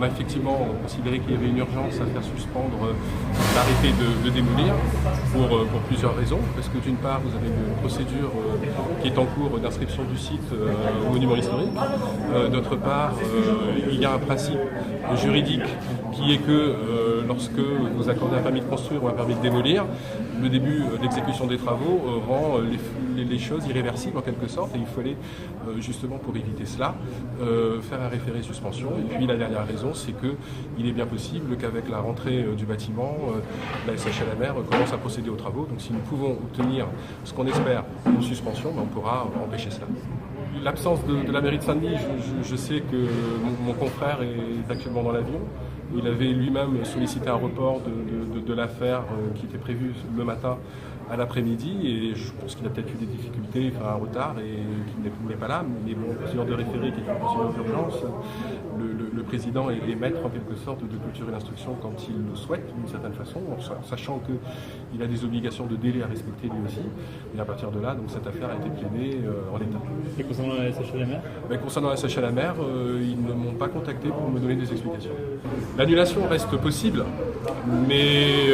a effectivement considéré qu'il y avait une urgence à faire suspendre l'arrêté de démolir pour plusieurs raisons. Parce que d'une part, vous avez une procédure qui est en cours d'inscription du site au monument historique. D'autre part, il y a un principe juridique qui est que lorsque vous accordez un permis de construire ou un permis de démolir, le début d'exécution des travaux rend les choses irréversibles en quelque sorte, et il fallait justement pour éviter cela faire un référé suspension. Et puis la dernière raison, c'est qu'il est bien possible qu'avec la rentrée du bâtiment, la SHLMR commence à procéder aux travaux. Donc si nous pouvons obtenir ce qu'on espère, une suspension, on pourra empêcher cela. L'absence de la mairie de Saint-Denis, je sais que mon confrère est actuellement dans l'avion. Il avait lui-même sollicité un report de l'affaire qui était prévu le matin à l'après-midi, et je pense qu'il a peut-être eu des difficultés, un retard, et qu'il n'est pas là. Mais bon, procédure de référé qui est une procédure d'urgence, le président est maître en quelque sorte de clôturer l'instruction quand il le souhaite, d'une certaine façon, sachant qu'il a des obligations de délai à respecter lui aussi. Et à partir de là, donc, cette affaire a été plaidée en l'état. Et concernant la SHLMR ? Concernant la SHLMR, ils ne m'ont pas contacté pour me donner des explications. L'annulation reste possible, mais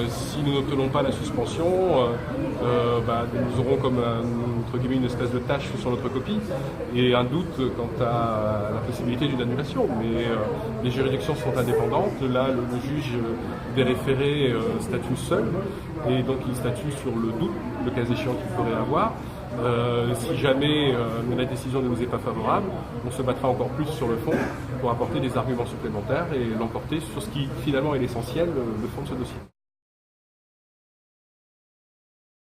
si nous n'obtenons pas la suspension, nous aurons comme entre guillemets une espèce de tâche sur notre copie et un doute quant à la possibilité d'une annulation. Mais les juridictions sont indépendantes. Là, le juge des référés statue seul, et donc il statue sur le doute, le cas échéant qu'il pourrait avoir. Si jamais la décision ne nous est pas favorable, on se battra encore plus sur le fond pour apporter des arguments supplémentaires et l'emporter sur ce qui finalement est l'essentiel, le fond de ce dossier.